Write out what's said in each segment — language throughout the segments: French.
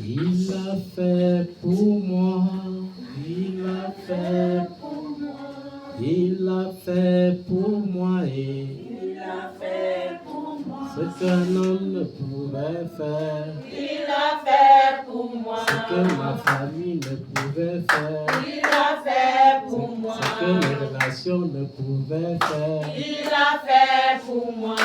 Il l'a fait pour moi, il l'a fait pour moi, il l'a fait pour moi et il l'a fait pour moi. Ce qu'un homme ne pouvait faire, Il l'a fait pour moi. Ce que ma famille ne pouvait faire, il l'a fait pour moi. Ce que mes relations ne pouvaient faire, il l'a fait pour moi.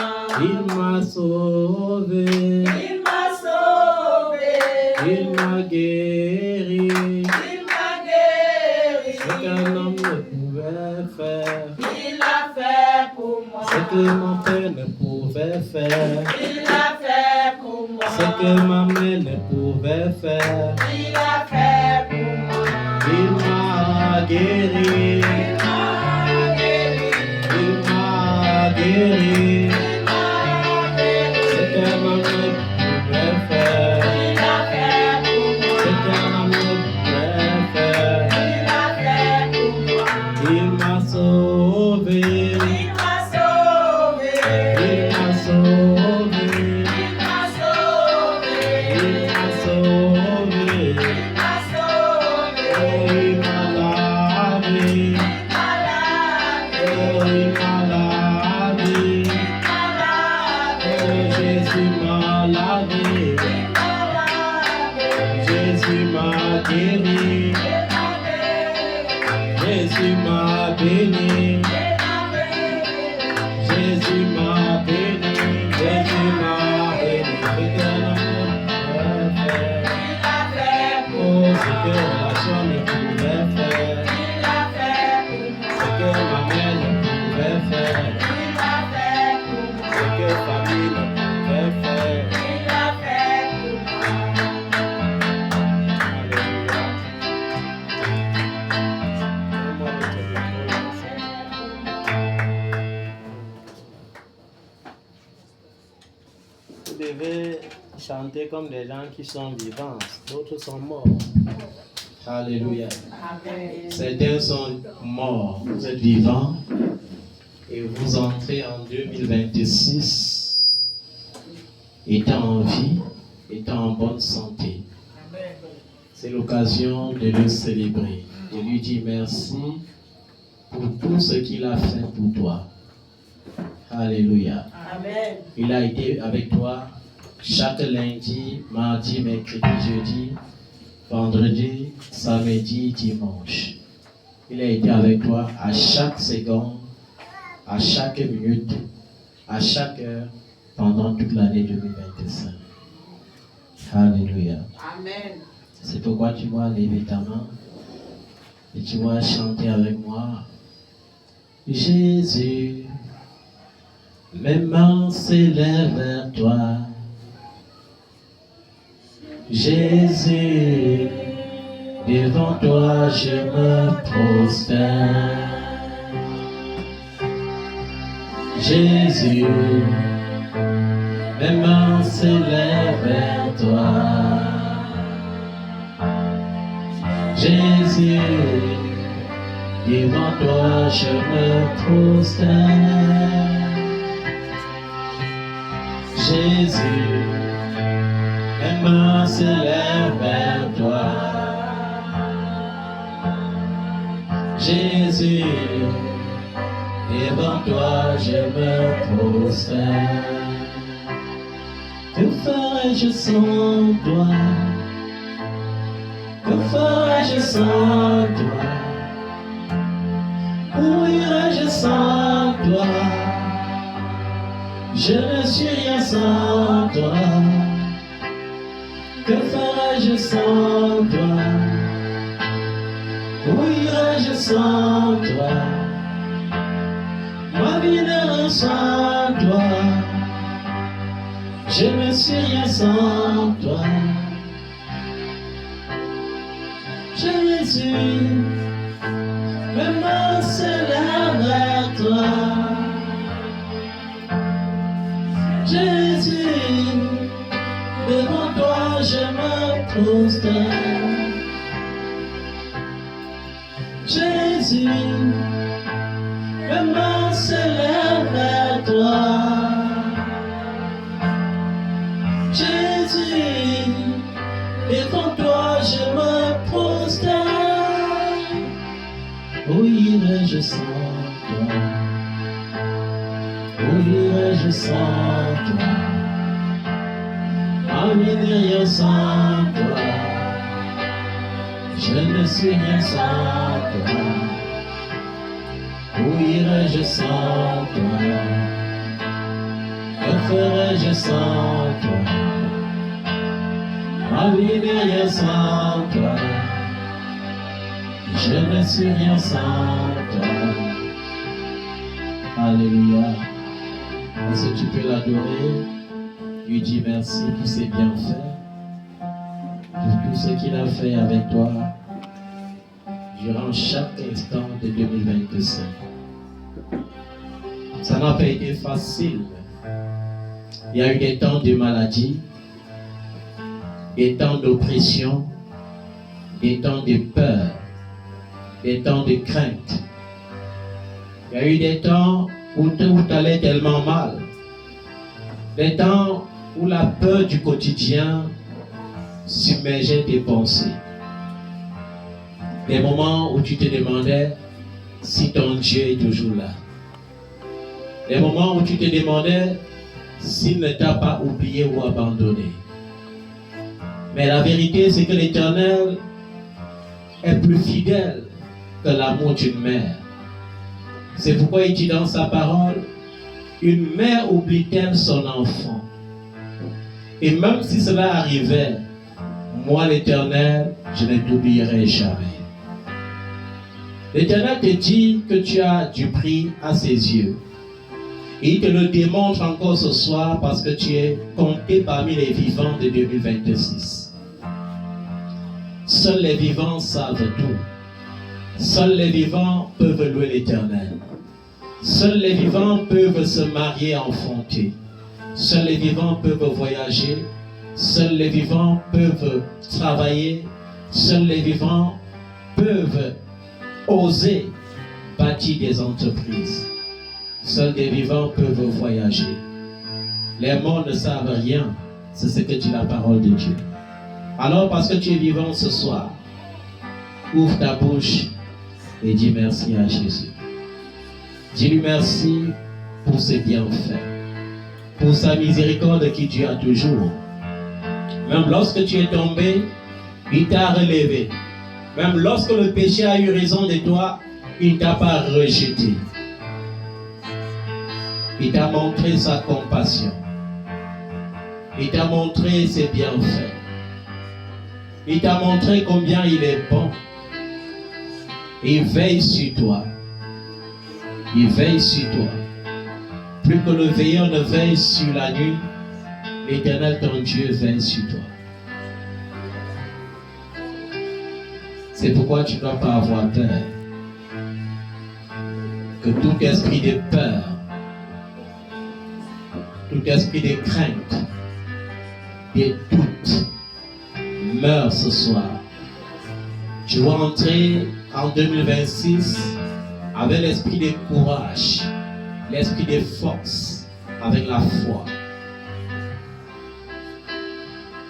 Il m'a sauvé, il m'a sauvé, il m'a guéri, il m'a guéri. Ce qu'un homme ne pouvait faire, il l'a fait pour moi. Ce que mon père ne pouvait faire, il l'a fait pour moi. Ce que ma mère ne pouvait faire, il l'a fait pour moi. Il m'a guéri, il m'a guéri, il m'a guéri. il m'a guéri. Ce qu'un homme ne pouvait faire, il l'a fait pour moi. Ce qu'un homme ne pouvait faire, il l'a fait pour moi. Il m'a sauvé, il m'a sauvé, il m'a sauvé, il m'a sauvé, il m'a sauvé, il m'a sauvé. oh il m'a lavé, il m'a lavé, oh il m'a lavé, il m'a lavé, oh Jésus m'a lavé, il m'a lavé. Jésus m'a guéri, il m'a guéri, Jésus m'a béni, il m'a béni. Jésus m'a béni, Jésus m'a béni. il a fait pour Oh, moi. ce que relation ne pouvait faire, il a fait pour ce moi. que ma mère ne pouvait faire, il a fait pour moi. ce que famille ne pouvait faire. il a fait pour moi. Alléluia. Donne-moi notre micro, Vous devez chanter comme des gens qui sont vivants, d'autres sont morts. Alléluia. Amen. Certains sont morts, vous êtes vivants et vous entrez en 2026 étant en vie, étant en bonne santé. C'est l'occasion de le célébrer, de lui dire merci pour tout ce qu'il a fait pour toi. Alléluia. Amen. Il a été avec toi chaque lundi, mardi, mercredi, jeudi, vendredi, samedi, dimanche. Il a été avec toi à chaque seconde, à chaque minute, à chaque heure, pendant toute l'année 2025. Alléluia. Amen. C'est pourquoi tu vas lever ta main et tu vas chanter avec moi. Jésus, mes mains s'élèvent vers toi. Jésus, devant toi je me prosterne. Jésus, mes mains s'élèvent vers toi. Jésus, devant toi je me prosterne. Jésus, mes mains s'élèvent vers toi. Jésus, devant toi je me prosterne. Que ferais-je sans toi? Que ferais-je sans toi? Où irais-je sans toi? Je ne suis rien sans toi. Que ferais-je sans toi? Où irais-je sans toi? Ma vie ne sans toi. Je ne suis rien sans toi. Jésus, mes mains s'élèvent vers toi. Jésus, devant toi je me prosterne. Jésus, mes mains s'élèvent vers toi. Jésus, irais-je sans toi? Où irais-je sans toi? Ma vie n'est rien sans toi. Je ne suis rien sans toi. Où irais-je sans toi? Que ferais-je sans toi? Ma vie n'est rien sans toi. Je ne suis rien sans toi. Alléluia. Est-ce que tu peux l'adorer? Lui dis merci pour ses bienfaits, pour tout ce qu'il a fait avec toi durant chaque instant de 2025. Ça n'a pas été facile. Il y a eu des temps de maladie, des temps d'oppression, des temps de peur, des temps de crainte. Il y a eu des temps où tout allait tellement mal. Des temps où la peur du quotidien submergeait tes pensées. Des moments où tu te demandais si ton Dieu est toujours là. Des moments où tu te demandais s'il ne t'a pas oublié ou abandonné. Mais la vérité, c'est que l'Éternel est plus fidèle que l'amour d'une mère. C'est pourquoi il dit dans sa parole, une mère oublie-t-elle son enfant? Et même si cela arrivait, moi l'Éternel, je ne t'oublierai jamais. L'Éternel te dit que tu as du prix à ses yeux. Et il te le démontre encore ce soir parce que tu es compté parmi les vivants de 2026. Seuls les vivants savent tout. Seuls les vivants peuvent louer l'Éternel. Seuls les vivants peuvent se marier, enfanter. Seuls les vivants peuvent voyager. Seuls les vivants peuvent travailler. Seuls les vivants peuvent oser bâtir des entreprises. Seuls les vivants peuvent voyager. Les morts ne savent rien. C'est ce que dit la parole de Dieu. Alors, parce que tu es vivant ce soir, ouvre ta bouche et dis merci à Jésus. Dis-lui merci pour ses bienfaits, pour sa miséricorde qui dure toujours. Même lorsque tu es tombé, il t'a relevé. Même lorsque le péché a eu raison de toi, il ne t'a pas rejeté. Il t'a montré sa compassion. Il t'a montré ses bienfaits. Il t'a montré combien il est bon. Il veille sur toi. Il veille sur toi. Plus que le veilleur ne veille sur la nuit, l'Éternel ton Dieu veille sur toi. C'est pourquoi tu ne dois pas avoir peur. Que tout esprit de peur, tout esprit de crainte, de doute, meurt ce soir. Tu vas entrer en 2026 avec l'esprit de courage, l'esprit de force, avec la foi.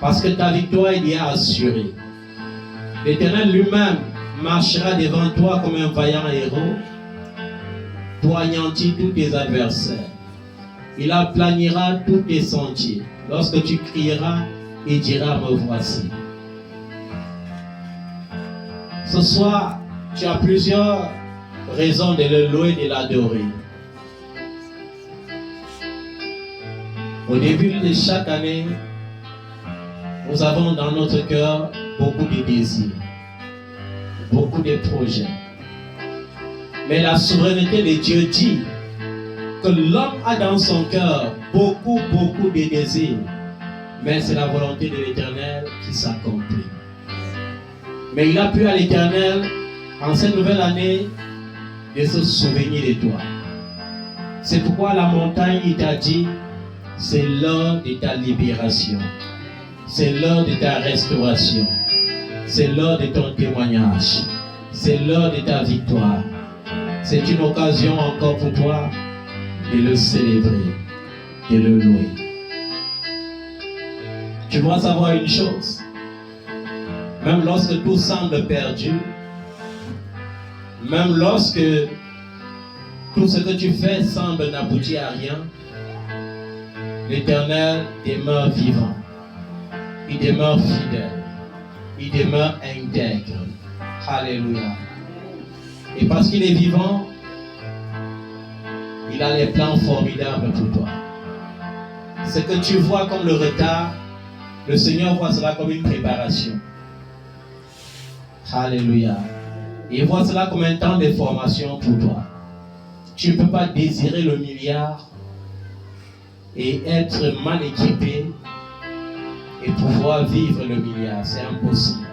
Parce que ta victoire il y a assurée. L'Éternel lui-même marchera devant toi comme un vaillant héros pour anéantir tous tes adversaires. Il aplanira tous tes sentiers. Lorsque tu crieras, il dira, me voici. Ce soir, tu as plusieurs raisons de le louer et de l'adorer. Au début de chaque année, nous avons dans notre cœur beaucoup de désirs, beaucoup de projets. Mais la souveraineté de Dieu dit que l'homme a dans son cœur beaucoup de désirs. Mais c'est la volonté de l'Éternel qui s'accomplit. Mais il a plu à l'Éternel, en cette nouvelle année, de se souvenir de toi. C'est pourquoi la montagne, il t'a dit, c'est l'heure de ta libération. C'est l'heure de ta restauration. C'est l'heure de ton témoignage. C'est l'heure de ta victoire. C'est une occasion encore pour toi de le célébrer, de le louer. Tu dois savoir une chose. Même lorsque tout semble perdu, même lorsque tout ce que tu fais semble n'aboutir à rien, l'Éternel demeure vivant. Il demeure fidèle. Il demeure intègre. Alléluia. Et parce qu'il est vivant, il a les plans formidables pour toi. Ce que tu vois comme le retard, le Seigneur voit cela comme une préparation. Alléluia. Il voit cela comme un temps de formation pour toi. Tu ne peux pas désirer le milliard et être mal équipé et pouvoir vivre le milliard. C'est impossible.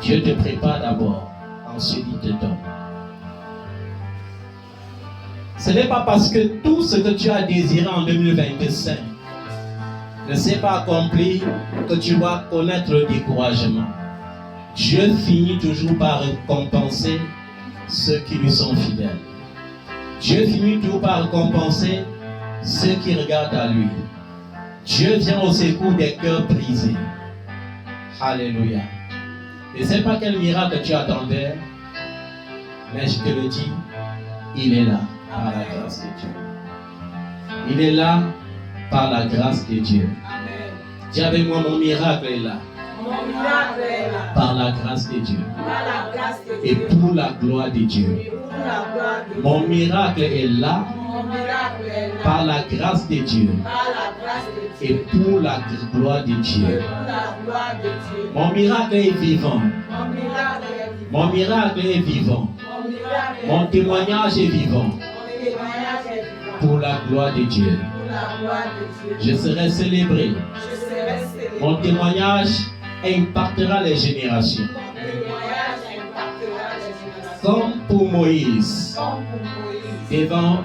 Dieu te prépare d'abord, ensuite il te donne. Ce n'est pas parce que tout ce que tu as désiré en 2025 ne s'est pas accompli que tu vas connaître le découragement. Dieu finit toujours par récompenser ceux qui lui sont fidèles. Dieu finit toujours par récompenser ceux qui regardent à lui. Dieu vient au secours des cœurs brisés. Alléluia. Je ne sais pas quel miracle tu attendais, mais je te le dis, il est là par la grâce de Dieu. Il est là par la grâce de Dieu. Amen. Dis avec moi, mon miracle est là. Mon miracle est là. Par la grâce de Dieu. Par la grâce de Et Dieu. pour la gloire de Dieu. Et pour la gloire de Dieu. Mon miracle est là Mon miracle est là. par la grâce de Dieu. Par la grâce de Et Dieu. pour la gloire de Et Dieu. pour la gloire de Dieu. Mon miracle est vivant. Mon miracle est vivant. Mon miracle est vivant. Mon miracle est Mon vivant. témoignage est vivant. Mon témoignage est vivant. Pour la gloire de Dieu. Pour la gloire de Dieu. Je serai célébré. Je serai célébré. Mon témoignage impactera les générations. Mon témoignage impactera les générations. Comme pour Moïse Comme pour Moïse. devant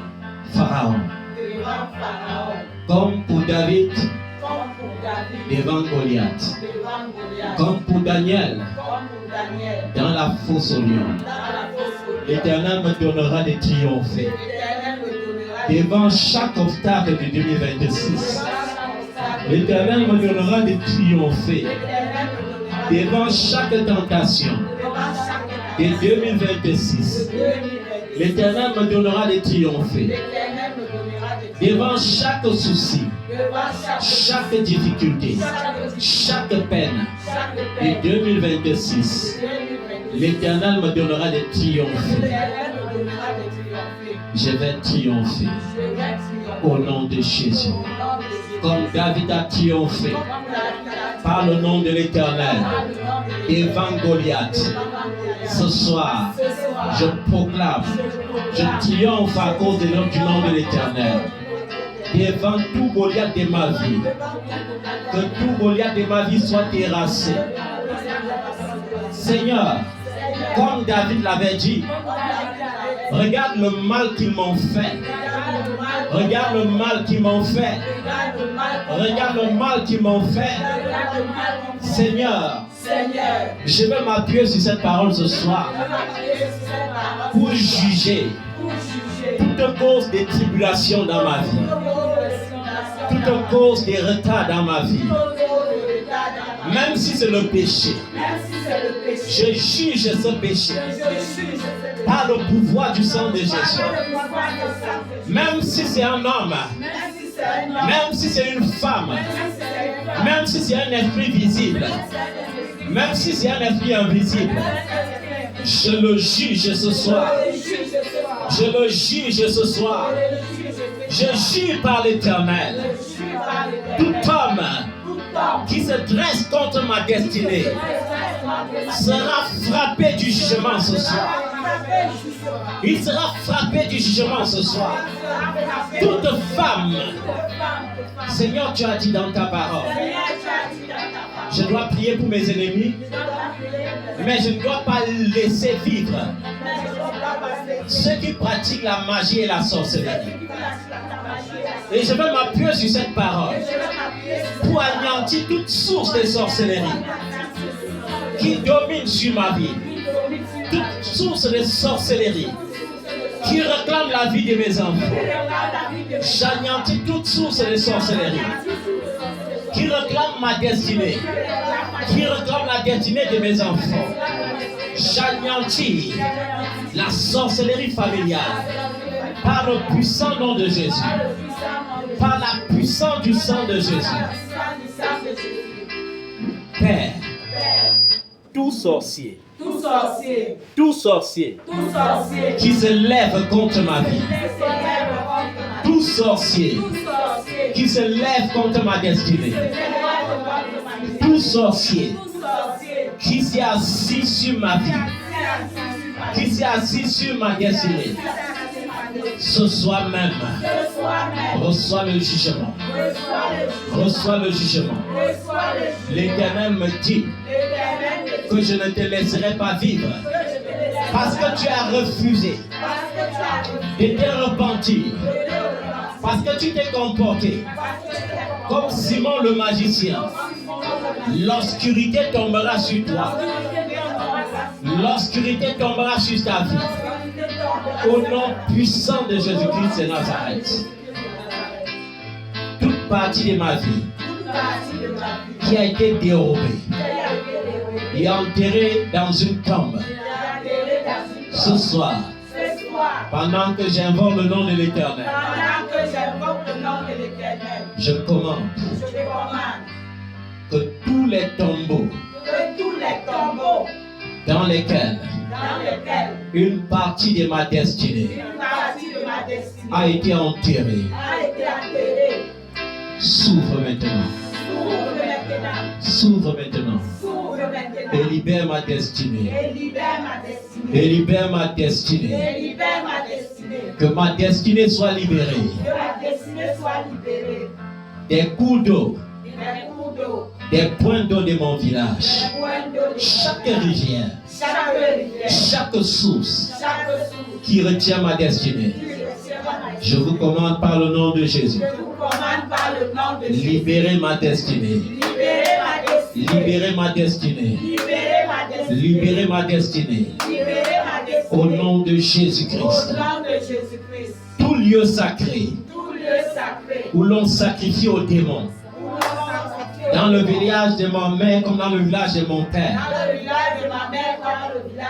Pharaon. Devant Pharaon. Comme pour David Comme pour David. devant Goliath. Devant Goliath. Comme pour Daniel Comme pour Daniel. dans la fosse au lion. Dans la fosse au lion. L'Éternel me donnera de triompher. L'Éternel me donnera des Devant chaque obstacle de 2026. Devant chaque obstacle. L'Éternel me donnera de triompher. L'Éternel me donnera des Devant chaque tentation Devant chaque de étape. 2026. De 2026. L'Éternel me donnera de triompher. L'Éternel me donnera des Devant chaque souci, Devant chaque difficulté, chaque peine peine. de 2026. L'Éternel me donnera de triompher. L'Éternel me donnera de triompher. Je vais triompher Je vais triompher. au nom de Jésus. Au nom de Jésus. Comme David a triomphé Comme David a par le nom de l'Éternel par le nom de l'Éternel. devant Goliath. Devant Goliath. Ce soir, Ce soir, je proclame, je triomphe à cause du nom de l'Éternel. Devant tout Goliath de ma vie, que tout Goliath de ma vie soit terrassé. Seigneur, comme David l'avait dit, regarde le mal qu'ils m'ont fait. Regarde le mal qu'ils m'ont fait. Regarde le mal qu'ils m'ont fait. Seigneur, Seigneur, je vais m'appuyer sur cette parole ce soir pour juger toute cause de tribulation dans ma vie, toute cause de retard dans ma vie, même si c'est le péché. Je juge ce péché par le pouvoir du sang de Jésus. Même si c'est un homme, même si c'est une femme, même si c'est un esprit visible, même si c'est un esprit invisible, je le juge ce soir. Je le juge ce soir. Je jure par l'Éternel. Tout homme qui se dresse contre ma destinée sera frappé du jugement ce soir. Il sera frappé du jugement ce soir. Toute femme, Seigneur, tu as dit dans ta parole, je dois prier pour mes ennemis, mais je ne dois pas laisser vivre ceux qui pratiquent la magie et la sorcellerie. Et je veux m'appuyer sur cette parole pour anéantir toute source de sorcellerie qui domine sur ma vie, toute source de sorcellerie qui réclame la vie de mes enfants. J'anéantis toute source de sorcellerie qui réclame ma destinée, qui réclame la destinée de mes enfants. J'anéantis la sorcellerie familiale, Par le puissant nom de Jésus. Par le puissant nom de Jésus. Par la puissance du sang de Jésus. Par la puissance du sang de Jésus. Père, Père, tout sorcier, tout sorcier, tout sorcier tout sorcier qui se lève contre ma vie, qui se lève contre ma vie, tout sorcier tout sorcier qui se lève contre ma destinée, qui se lève contre ma vie, tout sorcier tout sorcier qui s'est assis sur ma vie, qui s'est assis sur ma destinée, ce soir même, reçois le jugement. Reçois le jugement. L'Éternel me dit que je ne te laisserai pas vivre parce que tu as refusé de te repentir, parce que tu t'es comporté comme Simon le magicien. L'obscurité tombera sur toi. L'obscurité tombera sur ta vie. Au nom puissant de Jésus-Christ de Nazareth. Toute partie de ma vie qui a été dérobée et enterrée dans une tombe, ce soir, pendant que j'invoque le nom de l'Éternel, je commande que tous les tombeaux dans lesquels une partie de ma destinée a été enterrée, s'ouvre maintenant. S'ouvre maintenant. Et libère ma destinée. Et libère ma destinée. Que ma destinée soit libérée. Des coups d'eau. Des points d'eau de mon village. Chaque rivière. Chaque source qui retient ma destinée. Je vous commande par le nom de Jésus. Libérez ma destinée. Libérez ma destinée. Libérez ma destinée. Au nom de Jésus-Christ. Tout lieu sacré où l'on sacrifie aux démons, dans le village de ma mère comme dans le village de mon père,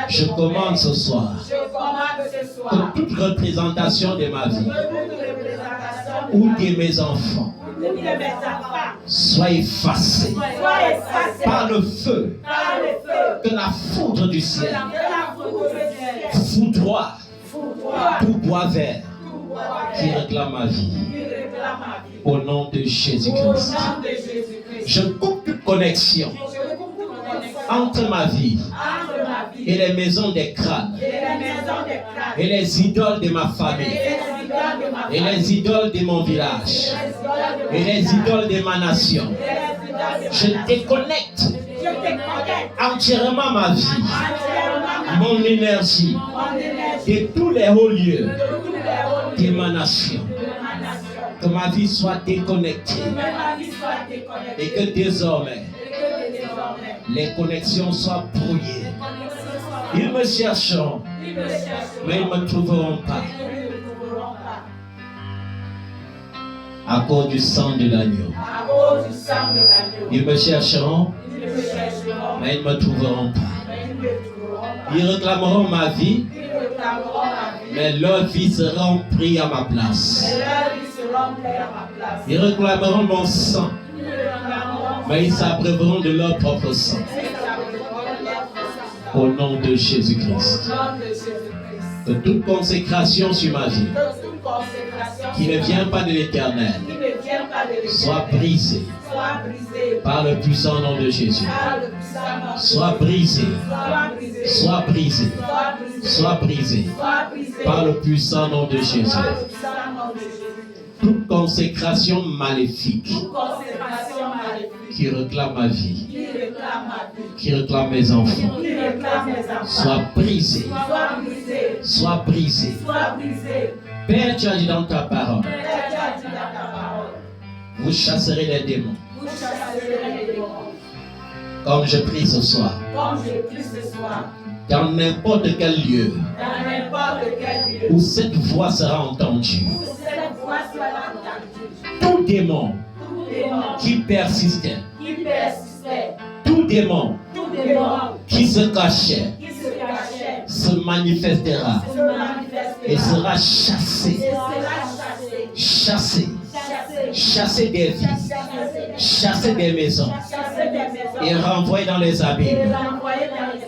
je commande ce soir que toute représentation de ma vie ou de mes enfants soit effacée par le feu, que la foudre du ciel foudroie tout bois vert qui réclame ma vie. Au nom de Jésus-Christ. Je coupe toute connexion entre ma vie et les maisons des crânes et les idoles de ma famille et les idoles de mon village et les idoles de ma nation. Je déconnecte entièrement ma vie, mon énergie de tous les hauts lieux de ma nation. Que ma vie soit déconnectée et que désormais les connexions soient brouillées. Ils me chercheront, mais ils ne me trouveront pas. À cause du sang de l'agneau. Ils me chercheront, mais ils ne me trouveront pas. Ils réclameront ma vie, mais leur vie sera prise à ma place. Ils réclameront mon sang, mais ils s'abreuveront de leur propre sang. Au nom de Jésus-Christ. Que toute consécration sur ma vie, qui ne vient pas de l'Éternel, soit brisée par le puissant nom de Jésus. Soit brisée, soit brisée, soit brisée par le puissant nom de Jésus. Toute consécration maléfique qui réclame ma vie, qui réclame mes enfants, soit brisée, soit brisée. Père, tu as dit dans ta parole, vous chasserez les démons. Comme je prie ce soir, dans n'importe quel lieu où cette voix sera entendue, tout démon qui persistait, tout démon qui se cachait, se manifestera et sera chassé. Chassé des vies, chassé des maisons et renvoyé dans les abîmes.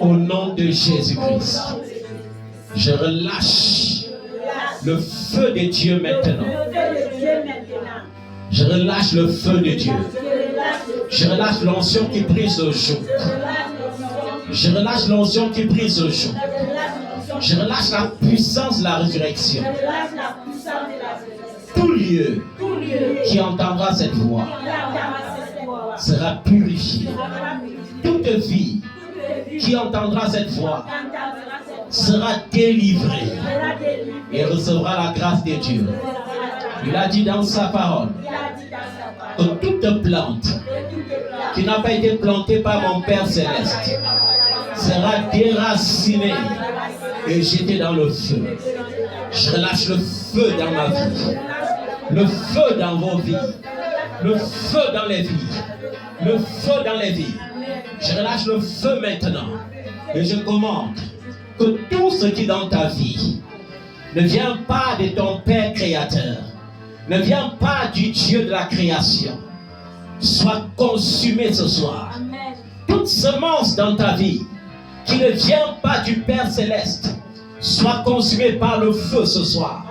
Au nom de Jésus-Christ, je relâche le feu de Dieu maintenant. Je relâche le feu de Dieu. Je relâche l'onction qui brise le joug. Je relâche l'onction qui brise le joug. Je relâche la puissance de la résurrection. Tout lieu qui entendra cette voix sera purifié. Toute vie qui entendra cette voix sera délivrée et recevra la grâce de Dieu. Il a dit dans sa parole que toute plante qui n'a pas été plantée par mon Père Céleste sera déracinée et jetée dans le feu. Je relâche le feu dans ma vie, le feu dans vos vies, le feu dans les vies, le feu dans les vies. Je relâche le feu maintenant et je commande que tout ce qui est dans ta vie ne vient pas de ton Père créateur, ne vient pas du Dieu de la création, soit consumé ce soir. Toute semence dans ta vie qui ne vient pas du Père Céleste soit consumée par le feu ce soir.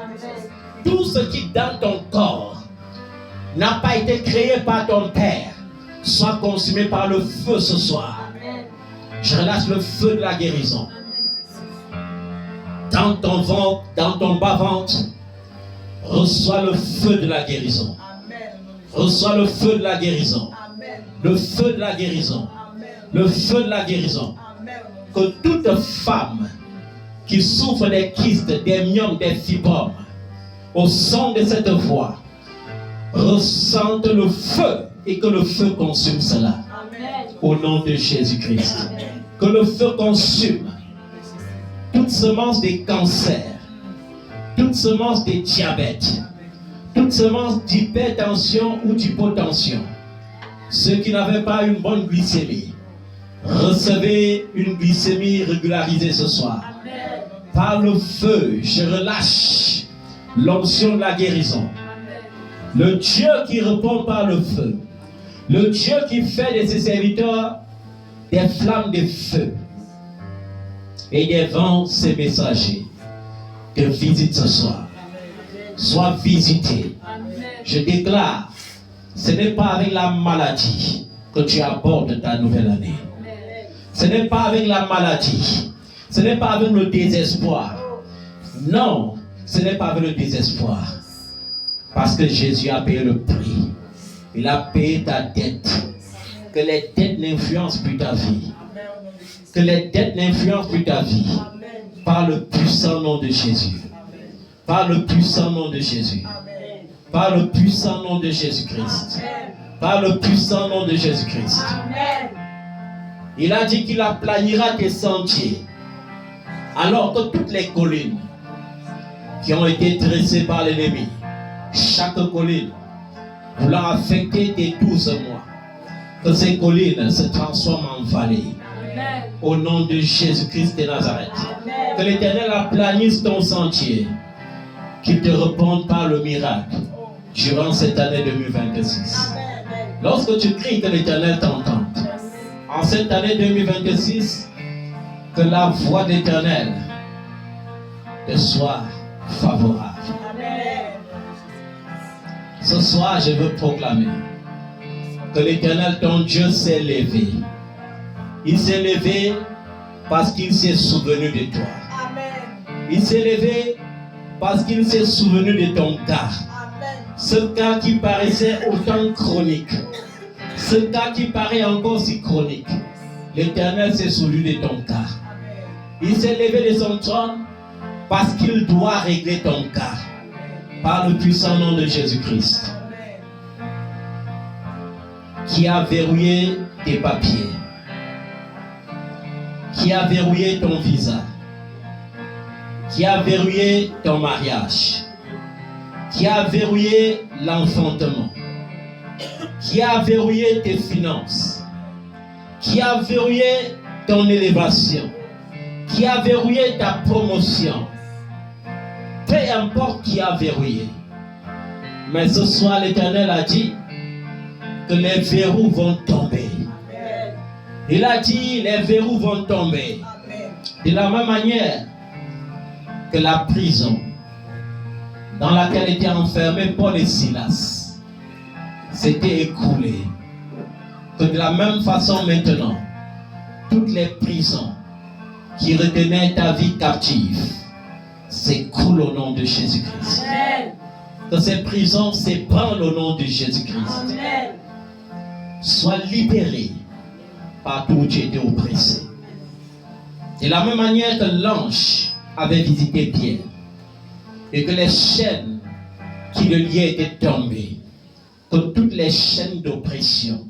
Tout ce qui dans ton corps n'a pas été créé par ton Père soit consumé par le feu ce soir. Je relâche le feu de la guérison. Dans ton ventre, dans ton bas-ventre, reçois le feu de la guérison. Reçois le feu de la guérison. Le feu de la guérison. Le feu de la guérison. Que toute femme qui souffre des kystes, des myomes, des fibromes, au son de cette voix, ressente le feu et que le feu consume cela. Au nom de Jésus-Christ. Que le feu consume toute semence de cancer, toute semence de diabète, toute semence d'hypertension ou d'hypotension. Ceux qui n'avaient pas une bonne glycémie, recevez une glycémie régularisée ce soir. Par le feu, je relâche l'onction de la guérison. Le Dieu qui répond par le feu, le Dieu qui fait de ses serviteurs des flammes de feu et des vents ses messagers, te visite ce soir. Sois visité. Je déclare, ce n'est pas avec la maladie que tu abordes ta nouvelle année. Ce n'est pas avec la maladie. Ce n'est pas avec le désespoir. Non, ce n'est pas avec le désespoir. Parce que Jésus a payé le prix. Il a payé ta dette. Que les dettes n'influencent plus ta vie. Que les dettes n'influencent plus ta vie. Par le puissant nom de Jésus. Par le puissant nom de Jésus. Par le puissant nom de Jésus-Christ. Par le puissant nom de Jésus-Christ. Il a dit qu'il aplanira tes sentiers. Alors que toutes les collines qui ont été dressées par l'ennemi, chaque colline voulant affecter tes 12 mois, que ces collines se transforment en vallées. Au nom de Jésus-Christ de Nazareth. Que l'Éternel aplanisse ton sentier, qu'il te réponde par le miracle durant cette année 2026. Lorsque tu cries, que l'Éternel t'entende. En cette année 2026, que la voix de l'Éternel te soit favorable. Ce soir, je veux proclamer que l'Éternel, ton Dieu, s'est levé. Il s'est levé parce qu'il s'est souvenu de toi. Il s'est levé parce qu'il s'est souvenu de ton cas. Ce cas qui paraissait autant chronique. Ce cas qui paraît encore si chronique. L'Éternel s'est souvenu de ton cas. Il s'est levé de son trône parce qu'il doit régler ton cas. Par le puissant nom de Jésus-Christ. Qui a verrouillé tes papiers. Qui a verrouillé ton visa. Qui a verrouillé ton mariage. Qui a verrouillé l'enfantement. Qui a verrouillé tes finances. Qui a verrouillé ton élévation. Qui a verrouillé ta promotion. peu importe qui a verrouillé. Mais ce soir, l'Éternel a dit que les verrous vont tomber. Amen. Il a dit les verrous vont tomber. Amen. De la même manière que la prison dans laquelle étaient enfermés Paul et Silas s'était écoulée. Que de la même façon maintenant, toutes les prisons qui retenaient ta vie captive s'écoulent au nom de Jésus-Christ. Amen. Que ces prisons s'ébranlent au nom de Jésus-Christ. Amen. Sois libéré partout où tu étais oppressé. De la même manière que l'ange avait visité Pierre et que les chaînes qui le liaient étaient tombées, que toutes les chaînes d'oppression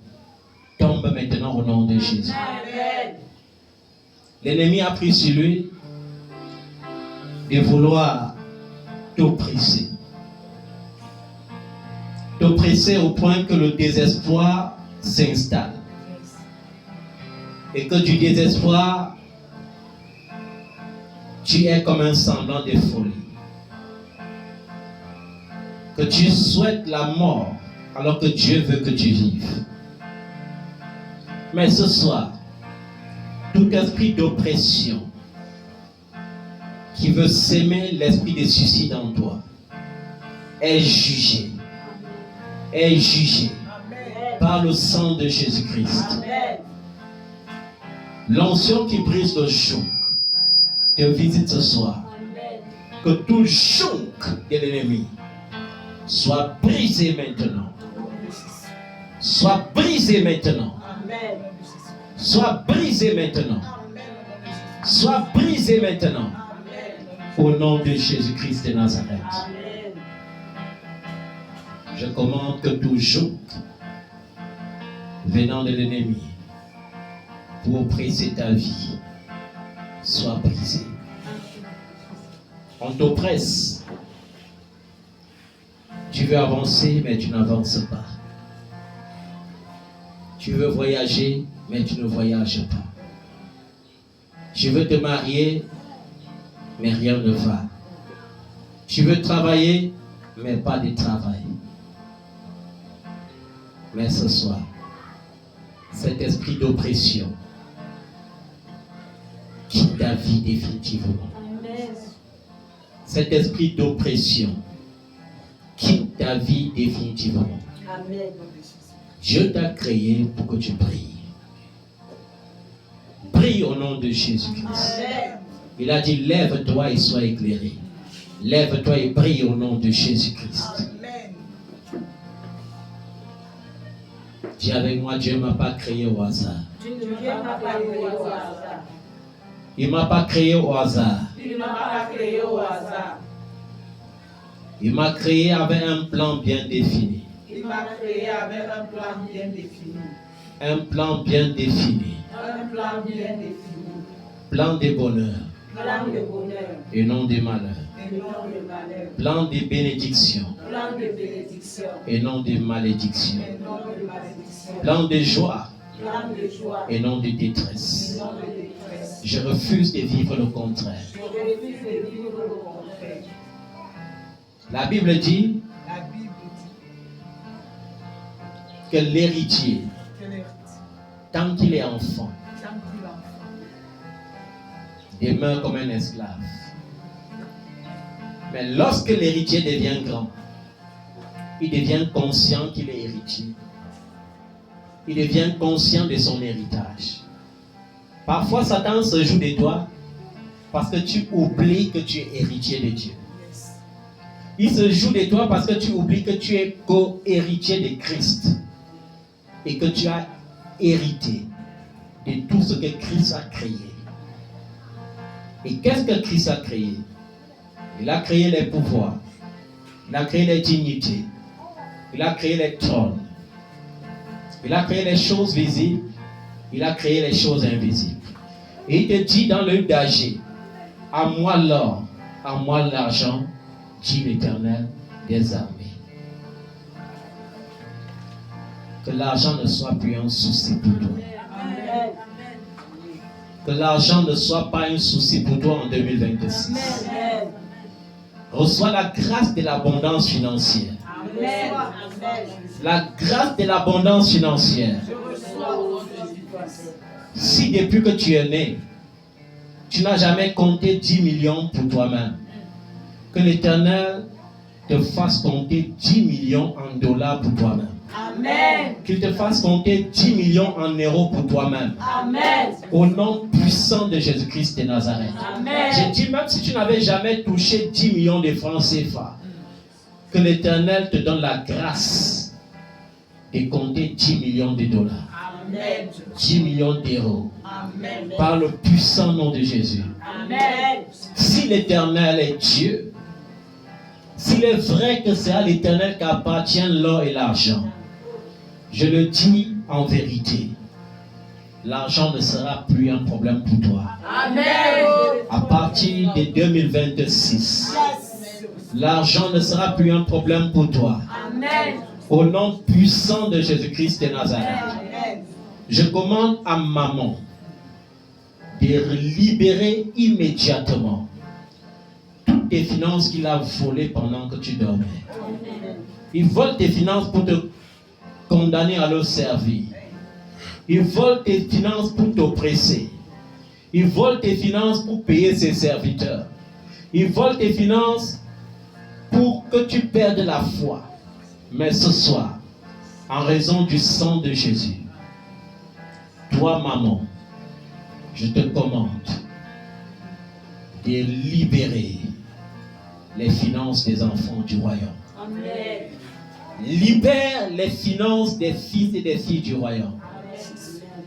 tombent maintenant au nom de Jésus. Amen. L'ennemi a pris sur lui de vouloir t'oppresser. T'oppresser au point que le désespoir s'installe. Et que du désespoir, tu es comme un semblant de folie. Que tu souhaites la mort alors que Dieu veut que tu vives. Mais ce soir, tout esprit d'oppression qui veut s'aimer l'esprit de suicide en toi est jugé. Est jugé par le sang de Jésus-Christ. Amen. L'onction qui brise le joug te visite ce soir. Amen. Que tout joug de l'ennemi soit brisé maintenant. Soit brisé maintenant. Amen. Soit brisé maintenant. Soit brisé maintenant. Amen. Au nom de Jésus-Christ de Nazareth. Amen. Je commande que tout joug venant de l'ennemi pour oppresser ta vie soit brisé. On t'oppresse. Tu veux avancer, mais tu n'avances pas. Tu veux voyager, mais tu ne voyages pas. Tu veux te marier, mais rien ne va. Tu veux travailler, mais pas de travail. Mais ce soir, cet esprit d'oppression quitte ta vie définitivement. Amen. Cet esprit d'oppression quitte ta vie définitivement. Amen. Dieu t'a créé pour que tu brilles. Brille au nom de Jésus-Christ. Amen. Il a dit, lève-toi et sois éclairé. Lève-toi et brille au nom de Jésus-Christ. Amen. Dis avec moi, Dieu ne m'a pas créé au hasard. Dieu ne m'a pas créé au hasard. Il ne m'a pas créé au hasard. Il ne m'a pas créé au hasard. Il m'a créé avec un plan bien défini. Il m'a créé avec un plan bien défini. Un plan bien défini. Un plan bien défini. Plan de bonheur Plan de bonheur et non de malheur. et non de malheur. Plan de bénédiction Plan de bénédiction et non de malédiction. et non de malédiction. Plan de joie Plan de joie et non de et détresse. non de détresse. Je refuse de vivre le contraire. Je refuse de vivre le contraire. La Bible dit La Bible dit que l'héritier, que l'héritier, tant qu'il est enfant, tant qu'il enfant, demeure comme un esclave. Mais lorsque l'héritier devient grand, il devient conscient qu'il est héritier. Il devient conscient de son héritage. Parfois, Satan se joue de toi parce que tu oublies que tu es héritier de Dieu. Il se joue de toi parce que tu oublies que tu es co-héritier de Christ et que tu as hérité de tout ce que Christ a créé. Et qu'est-ce que Christ a créé? Il a créé les pouvoirs, il a créé les dignités, il a créé les trônes, il a créé les choses visibles, il a créé les choses invisibles. Et il te dit dans le livre d'Agé, à moi l'or, à moi l'argent, dit l'Éternel des armées. Que l'argent ne soit plus un souci pour toi. Amen. Que l'argent ne soit pas un souci pour toi en 2026. Amen. Reçois la grâce de l'abondance financière. Amen. Amen. La grâce de l'abondance financière. Je reçois au nom de Jésus-Christ. Si depuis que tu es né, tu n'as jamais compté 10 millions pour toi-même, que l'Éternel te fasse compter 10 millions en dollars pour toi-même. Amen. Qu'il te fasse compter 10 millions en euros pour toi-même. Amen. Au nom puissant de Jésus-Christ de Nazareth. Amen. J'ai dit, même si tu n'avais jamais touché 10 millions de francs CFA, que l'Éternel te donne la grâce de compter 10 millions de dollars, Amen. 10 millions d'euros, Amen. par le puissant nom de Jésus. Amen. Si l'Éternel est Dieu, s'il est vrai que c'est à l'Éternel qu'appartient l'or et l'argent, je le dis en vérité, l'argent ne sera plus un problème pour toi. Amen. À partir de 2026, l'argent ne sera plus un problème pour toi. Amen. Au nom puissant de Jésus-Christ de Nazareth, Amen. je commande à maman de libérer immédiatement toutes tes finances qu'il a volées pendant que tu dormais. Il vole tes finances pour te condamner à leur servir. Il vole tes finances pour t'oppresser. Il vole tes finances pour payer ses serviteurs. Il vole tes finances pour que tu perdes la foi. Mais ce soir, en raison du sang de Jésus, toi, maman, je te commande de libérer les finances des enfants du royaume. Amen. Libère les finances des fils et des filles du royaume.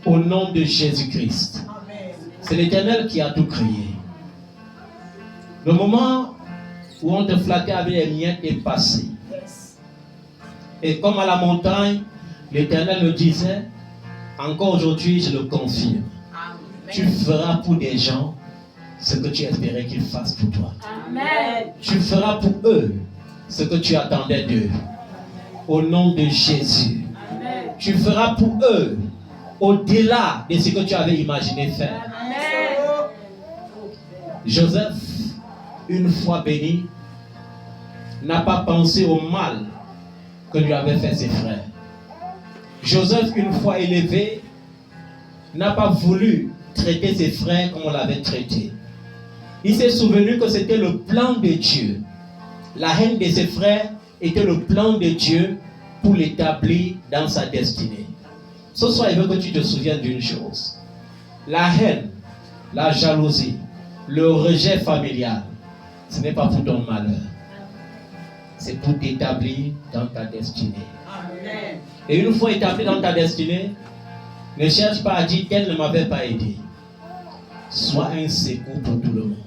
Au nom de Jésus-Christ. C'est l'Éternel qui a tout créé. Le moment où on te flattait avec les miettes est passé. Et comme à la montagne, l'Éternel me disait, encore aujourd'hui je le confirme, tu feras pour des gens ce que tu espérais qu'ils fassent pour toi. Amen. Tu feras pour eux ce que tu attendais d'eux. Au nom de Jésus. Amen. Tu feras pour eux au-delà de ce que tu avais imaginé faire. Amen. Joseph, une fois béni, n'a pas pensé au mal que lui avaient fait ses frères. Joseph, une fois élevé, n'a pas voulu traiter ses frères comme on l'avait traité. Il s'est souvenu que c'était le plan de Dieu. La haine de ses frères était le plan de Dieu pour l'établir dans sa destinée. Ce soir, il veut que tu te souviennes d'une chose. La haine, la jalousie, le rejet familial, ce n'est pas pour ton malheur. C'est pour t'établir dans ta destinée. Amen. Et une fois établi dans ta destinée, ne cherche pas à dire qu'elle ne m'avait pas aidé. Sois un secours pour tout le monde.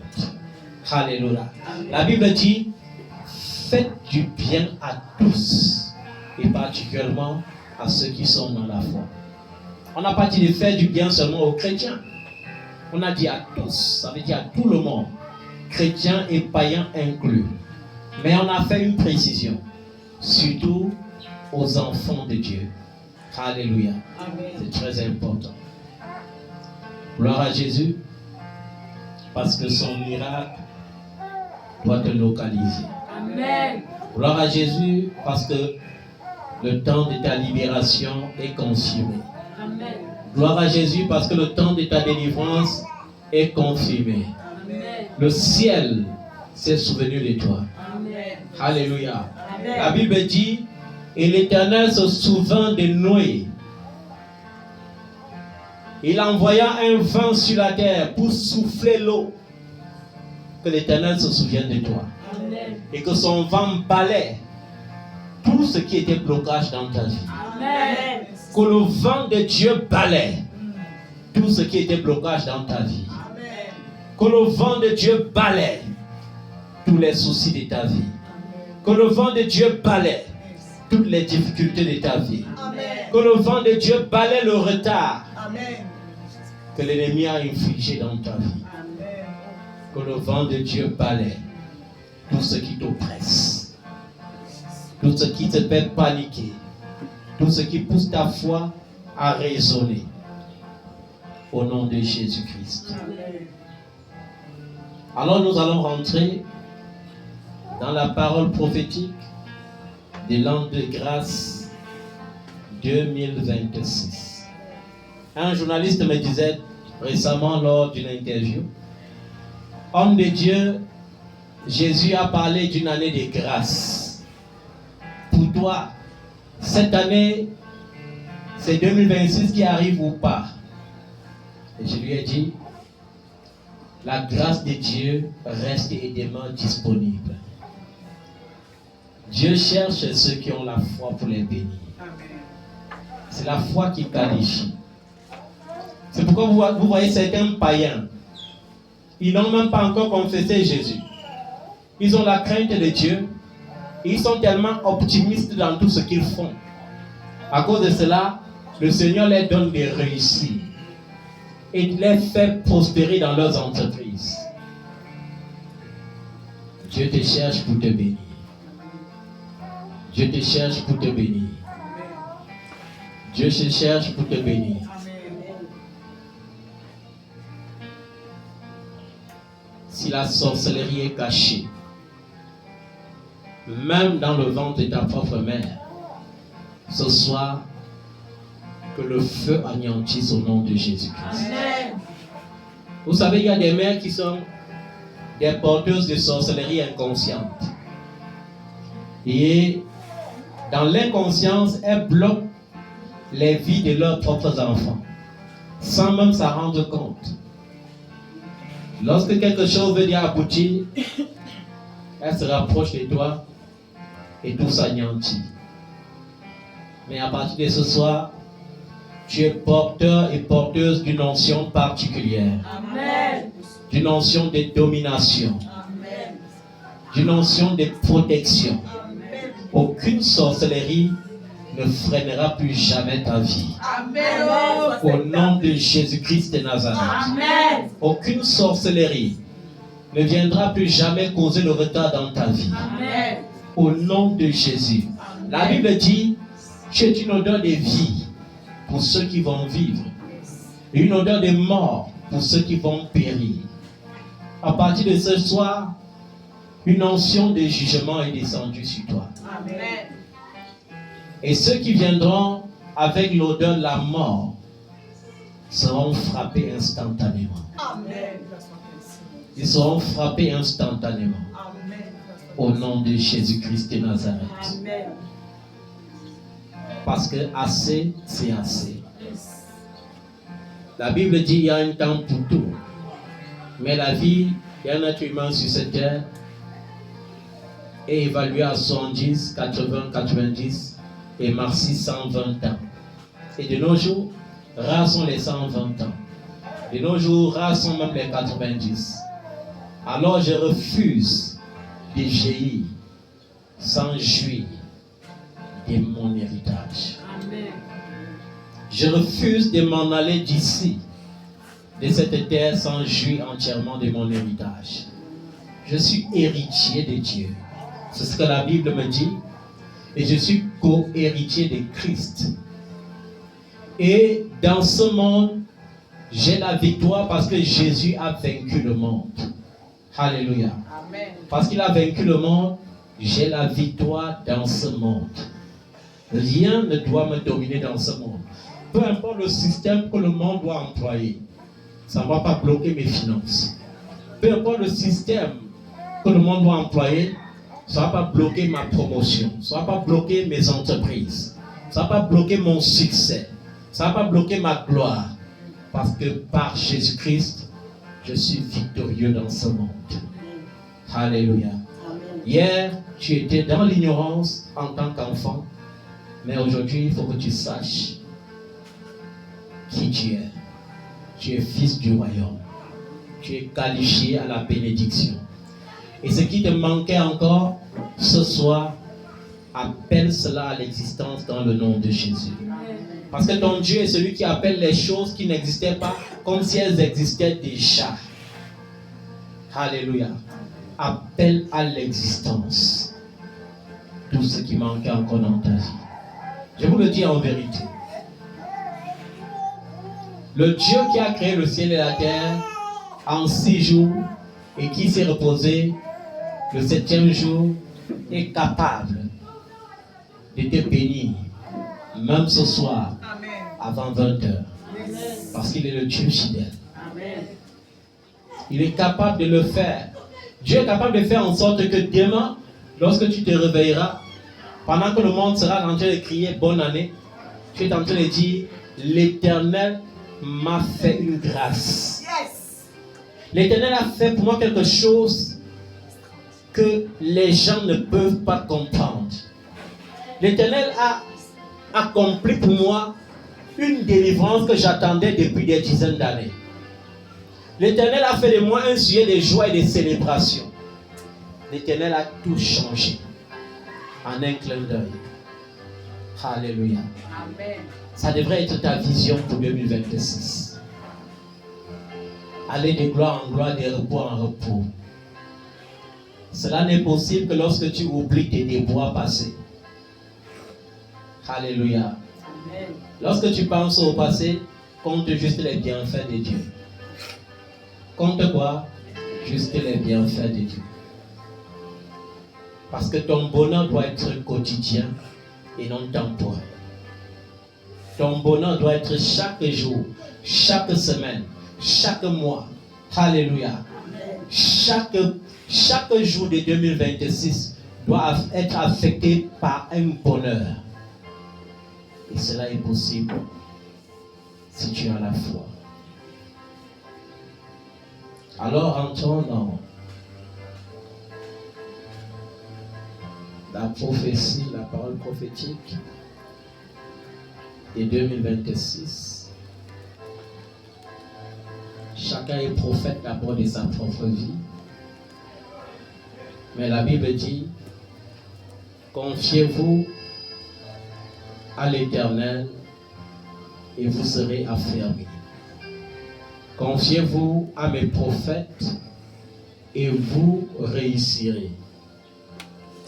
Alléluia. La Bible dit, faites du bien à tous, et particulièrement à ceux qui sont dans la foi. On n'a pas dit de faire du bien seulement aux chrétiens. On a dit à tous, ça veut dire à tout le monde, chrétiens et païens inclus. Mais on a fait une précision, surtout aux enfants de Dieu. Alléluia. Amen. C'est très important. Gloire à Jésus, parce que son miracle doit te localiser. Amen. Gloire à Jésus, parce que le temps de ta libération est consumé. Amen. Gloire à Jésus, parce que le temps de ta délivrance est consumé. Amen. Le ciel s'est souvenu de toi. Amen. Alléluia. Amen. La Bible dit, et l'Éternel se souvint de Noé. Il envoya un vent sur la terre pour souffler l'eau. Que l'Éternel se souvienne de toi. Amen. Et que son vent balaie tout ce qui était blocage dans ta vie. Amen. Que le vent de Dieu balaie tout ce qui était blocage dans ta vie. Amen. Que le vent de Dieu balaie tous les soucis de ta vie. Que le vent de Dieu balaie toutes les difficultés de ta vie. Amen. Que le vent de Dieu balaie le retard Amen. que l'ennemi a infligé dans ta vie. Amen. Que le vent de Dieu balaie tout ce qui t'oppresse, tout ce qui te fait paniquer, tout ce qui pousse ta foi à raisonner. Au nom de Jésus-Christ. Amen. Alors nous allons rentrer dans la parole prophétique de l'an de grâce 2026. Un journaliste me disait récemment lors d'une interview, homme de Dieu, Jésus a parlé d'une année de grâce. Pour toi, cette année, c'est 2026 qui arrive ou pas? Et je lui ai dit, la grâce de Dieu reste et demeure disponible. Dieu cherche ceux qui ont la foi pour les bénir. C'est la foi qui qualifie. C'est pourquoi vous voyez certains païens, ils n'ont même pas encore confessé Jésus. Ils ont la crainte de Dieu. Ils sont tellement optimistes dans tout ce qu'ils font. À cause de cela, le Seigneur leur donne des réussites et les fait prospérer dans leurs entreprises. Dieu te cherche pour te bénir. Dieu te cherche pour te bénir. Dieu te cherche pour te bénir. Si la sorcellerie est cachée, même dans le ventre de ta propre mère, ce soir, que le feu anéantisse au nom de Jésus-Christ. Amen. Vous savez, il y a des mères qui sont des porteuses de sorcellerie inconsciente. Et dans l'inconscience, elles bloquent les vies de leurs propres enfants, sans même s'en rendre compte. Lorsque quelque chose veut dire aboutir, elle se rapproche de toi et tout s'anéantit. Mais à partir de ce soir, tu es porteur et porteuse d'une onction particulière. Amen. D'une onction de domination. Amen. D'une onction de protection. Amen. Aucune sorcellerie ne freinera plus jamais ta vie. Amen. Au nom de Jésus-Christ de Nazareth. Amen. Aucune sorcellerie ne viendra plus jamais causer le retard dans ta vie. Amen. Au nom de Jésus. La Bible dit, tu es une odeur de vie pour ceux qui vont vivre et une odeur de mort pour ceux qui vont périr. À partir de ce soir, une onction de jugement est descendue sur toi. Amen. Et ceux qui viendront avec l'odeur de la mort seront frappés instantanément. Amen. Ils seront frappés instantanément. Amen. Au nom de Jésus-Christ de Nazareth. Amen. Parce que assez, c'est assez. La Bible dit qu'il y a un temps pour tout. Mais la vie d'un être humain sur cette terre est évaluée à 70, 80, 90 et maxi 120 ans. Et de nos jours, rares sont les 120 ans. De nos jours, rares sont même les 90. Alors je refuse de vieillir sans jouir de mon héritage. Amen. Je refuse de m'en aller d'ici, de cette terre, sans jouir entièrement de mon héritage. Je suis héritier de Dieu. C'est ce que la Bible me dit. Et je suis co-héritier de Christ. Et dans ce monde, j'ai la victoire parce que Jésus a vaincu le monde. Alléluia. Amen. Parce qu'il a vaincu le monde, j'ai la victoire dans ce monde. Rien ne doit me dominer dans ce monde. Peu importe le système que le monde doit employer, ça ne va pas bloquer mes finances. Peu importe le système que le monde doit employer, ça ne va pas bloquer ma promotion. Ça ne va pas bloquer mes entreprises. Ça ne va pas bloquer mon succès. Ça ne va pas bloquer ma gloire. Parce que par Jésus-Christ, je suis victorieux dans ce monde. Alléluia. Hier, tu étais dans l'ignorance en tant qu'enfant. Mais aujourd'hui, il faut que tu saches qui tu es. Tu es fils du royaume. Tu es qualifié à la bénédiction. Et ce qui te manquait encore, ce soir, appelle cela à l'existence dans le nom de Jésus. Parce que ton Dieu est celui qui appelle les choses qui n'existaient pas comme si elles existaient déjà. Alléluia. Appelle à l'existence tout ce qui manquait encore dans ta vie. Je vous le dis en vérité. Le Dieu qui a créé le ciel et la terre en 6 jours et qui s'est reposé le 7e jour est capable de te bénir, même ce soir, Amen. avant 20h. Parce qu'il est le Dieu fidèle. Amen. Il est capable de le faire. Dieu est capable de faire en sorte que demain, lorsque tu te réveilleras, pendant que le monde sera en train de crier bonne année, tu es en train de dire, l'Éternel m'a fait une grâce. Yes. L'Éternel a fait pour moi quelque chose que les gens ne peuvent pas comprendre. L'Éternel a accompli pour moi une délivrance que j'attendais depuis des dizaines d'années. L'Éternel a fait de moi un sujet de joie et de célébration. L'Éternel a tout changé en un clin d'œil. Alléluia. Amen. Ça devrait être ta vision pour 2026. Aller de gloire en gloire, de repos en repos. Cela n'est possible que lorsque tu oublies tes déboires passés. Alléluia. Amen. Lorsque tu penses au passé, compte juste les bienfaits de Dieu. Compte quoi? Juste les bienfaits de Dieu. Parce que ton bonheur doit être quotidien et non temporaire. Ton bonheur doit être chaque jour, chaque semaine, chaque mois. Alléluia. Chaque jour de 2026 doit être affecté par un bonheur. Et cela est possible si tu as la foi. Alors entrons dans la prophétie, la parole prophétique de 2026. Chacun est prophète d'abord de sa propre vie. Mais la Bible dit, confiez-vous à l'Éternel et vous serez affermis. Confiez-vous à mes prophètes et vous réussirez.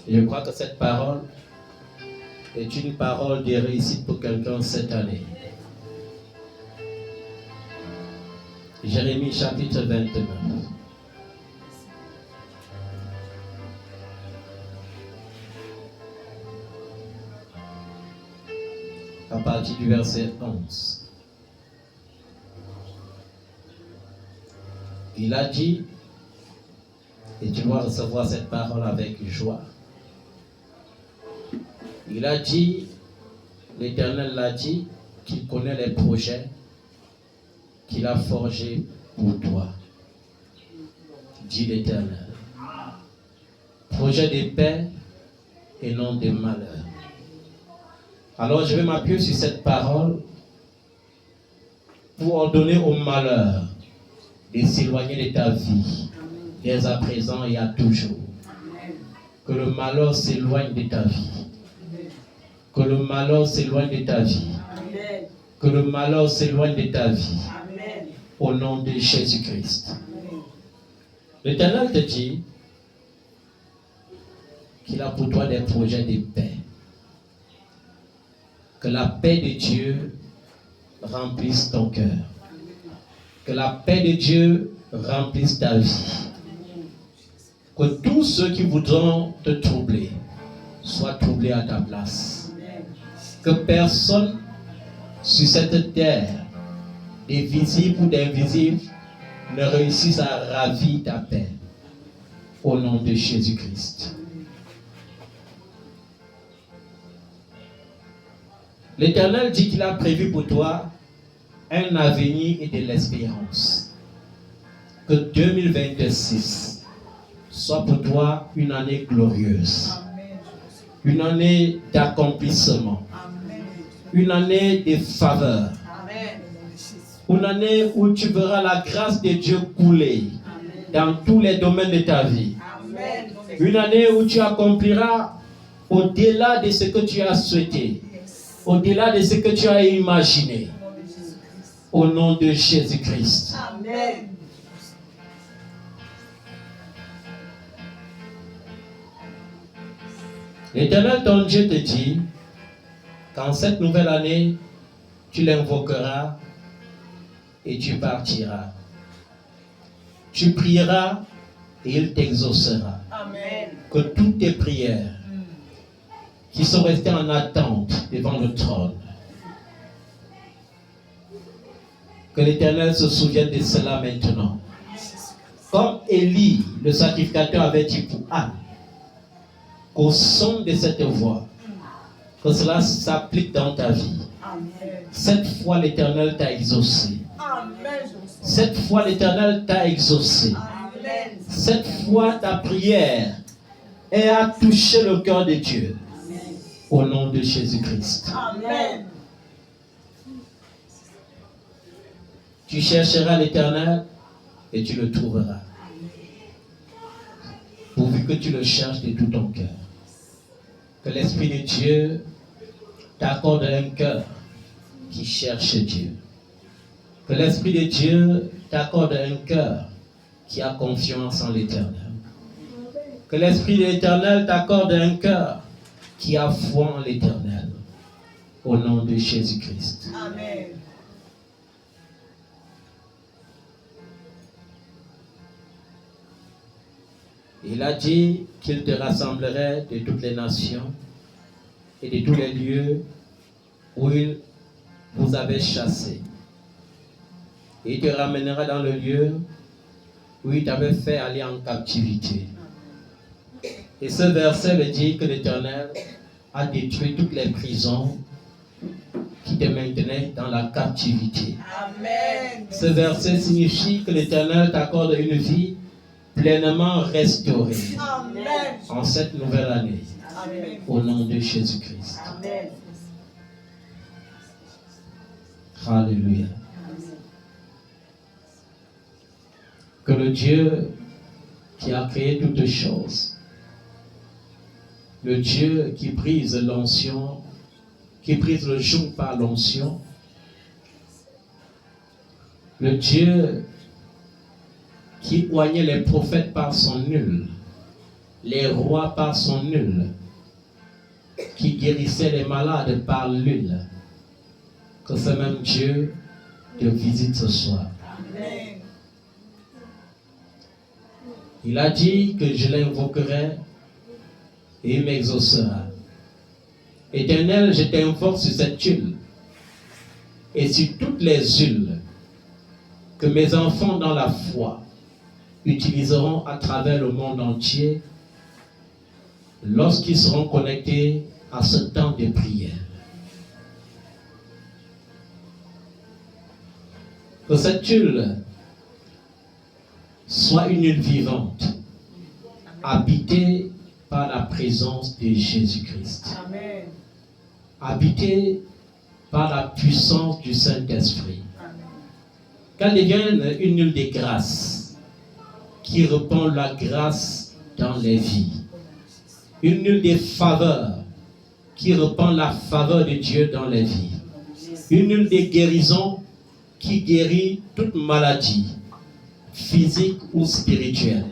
Je crois que cette parole est une parole de réussite pour quelqu'un cette année. Jérémie chapitre 29. À partir du verset 11. Il a dit, et tu dois recevoir cette parole avec joie. Il a dit, l'Éternel l'a dit, qu'il connaît les projets qu'il a forgés pour toi. Dit l'Éternel. Projet de paix et non de malheur. Alors je vais m'appuyer sur cette parole pour ordonner au malheur de s'éloigner de ta vie, dès à présent et à toujours. Que le malheur s'éloigne de ta vie. Que le malheur s'éloigne de ta vie. Amen. Que le malheur s'éloigne de ta vie. Amen. Au nom de Jésus-Christ. L'Éternel te dit qu'il a pour toi des projets de paix. Que la paix de Dieu remplisse ton cœur. Que la paix de Dieu remplisse ta vie. Que tous ceux qui voudront te troubler soient troublés à ta place. Que personne sur cette terre, des visibles ou d'invisibles, ne réussisse à ravir ta paix. Au nom de Jésus-Christ. L'Éternel dit qu'il a prévu pour toi un avenir et de l'espérance. Que 2026 soit pour toi une année glorieuse. Une année d'accomplissement. Une année de faveur. Une année où tu verras la grâce de Dieu couler dans tous les domaines de ta vie. Une année où tu accompliras au-delà de ce que tu as souhaité. Au-delà de ce que tu as imaginé. Au nom de Jésus-Christ. Amen. L'Éternel ton Dieu te dit qu'en cette nouvelle année, tu l'invoqueras et tu partiras. Tu prieras et il t'exaucera. Amen. Que toutes tes prières qui sont restées en attente devant le trône, que l'Éternel se souvienne de cela maintenant. Comme Élie, le sacrificateur, avait dit pour Anne, qu'au son de cette voix, que cela s'applique dans ta vie. Amen. Cette fois, l'Éternel t'a exaucé. Amen. Cette fois, l'Éternel t'a exaucé. Amen. Cette fois, ta prière a touché le cœur de Dieu. Au nom de Jésus-Christ. Amen. Tu chercheras l'Éternel et tu le trouveras. Pourvu que tu le cherches de tout ton cœur. Que l'Esprit de Dieu t'accorde un cœur qui cherche Dieu. Que l'Esprit de Dieu t'accorde un cœur qui a confiance en l'Éternel. Que l'Esprit de l'Éternel t'accorde un cœur qui a foi en l'Éternel. Au nom de Jésus-Christ. Amen. Il a dit qu'il te rassemblerait de toutes les nations et de tous les lieux où il vous avait chassé. Et il te ramènera dans le lieu où il t'avait fait aller en captivité. Et ce verset me dit que l'Éternel a détruit toutes les prisons qui te maintenaient dans la captivité. Amen. Ce verset signifie que l'Éternel t'accorde une vie pleinement restaurée Amen. en cette nouvelle année. Amen. Au nom de Jésus-Christ. Amen. Alléluia. Que le Dieu qui a créé toutes choses, le Dieu qui brise l'onction, qui brise le joug par l'onction, le Dieu qui oignait les prophètes par son nul, les rois par son nul, qui guérissait les malades par l'huile, que ce même Dieu te visite ce soir. Amen. Il a dit que je l'invoquerai et il m'exaucera. Éternel, je t'invoque sur cette huile et sur toutes les huiles que mes enfants dans la foi utiliseront à travers le monde entier lorsqu'ils seront connectés à ce temps de prière. Que cette huile soit une huile vivante, habitée par la présence de Jésus-Christ, Amen. habitée par la puissance du Saint-Esprit. Amen. Qu'elle devienne une huile de grâce qui répand la grâce dans les vies. Une huile de faveur qui répand la faveur de Dieu dans les vies. Une huile de guérison qui guérit toute maladie, physique ou spirituelle,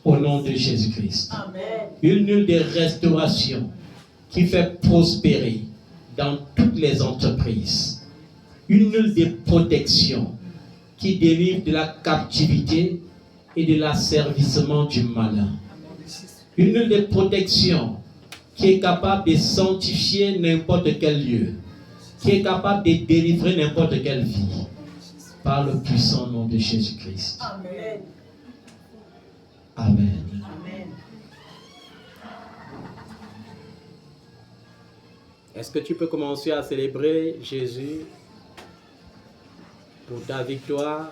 au nom de Jésus-Christ. Amen. Une huile de restauration qui fait prospérer dans toutes les entreprises. Une huile de protection qui délivre de la captivité et de l'asservissement du malin. Une huile de protection qui est capable de sanctifier n'importe quel lieu, qui est capable de délivrer n'importe quelle vie, par le puissant nom de Jésus-Christ. Amen. Amen. Amen. Est-ce que tu peux commencer à célébrer Jésus pour ta victoire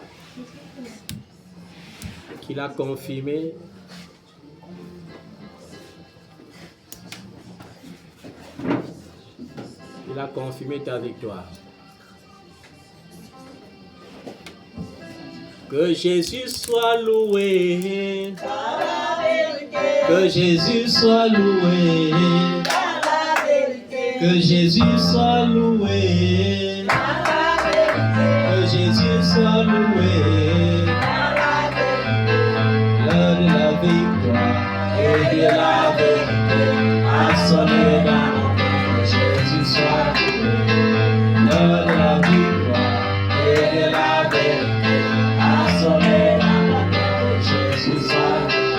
qu'il a confirmée? Il a confirmé ta victoire. Que Jésus soit loué. Que Jésus soit loué. Que Jésus soit loué. Que Jésus soit loué. L'heure de la victoire et de la vérité a sonné dans mon cœur. Que Jésus soit loué. L'heure de la victoire et de la vérité a sonné dans mon cœur. Que Jésus soit loué.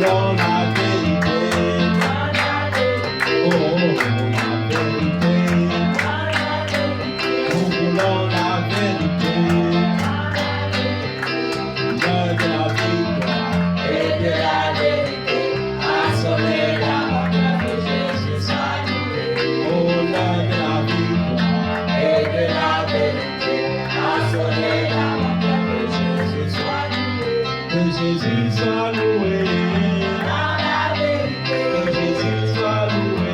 voulons la vérité. Oh, la vérité. Nous voulons la vérité. L'heure de la victoire et de la vérité a sonné dans mon cœur que Jésus soit loué. Oh, l'heure de la victoire et de la vérité a sonné dans mon cœur que Jésus soit loué. Que Jésus soit loué. Dans la vérité. Que Jésus soit loué.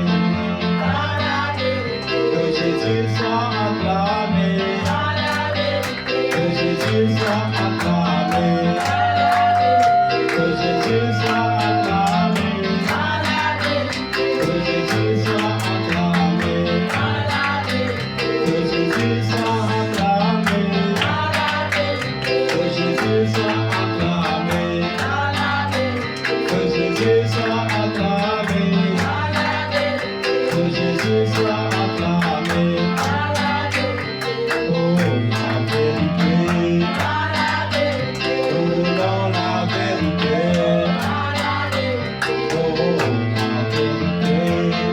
Dans la vérité. Que Jésus soit acclamé. Dans la vérité. Que Jésus soit acclamé. Que Jésus soit acclamé. Dans la vérité. Que Jésus soit acclamé. Dans la vérité. Que Jésus soit acclamé. Dans la vérité. Que Jésus soit acclamé. Dans la vérité. Que Jésus soit acclamé. Dans la vérité. Que Jésus soit acclamé. Dans la vérité. Oh, la vérité. Dans la vérité. Nous voulons la vérité. Dans la vérité. Oh, la vérité.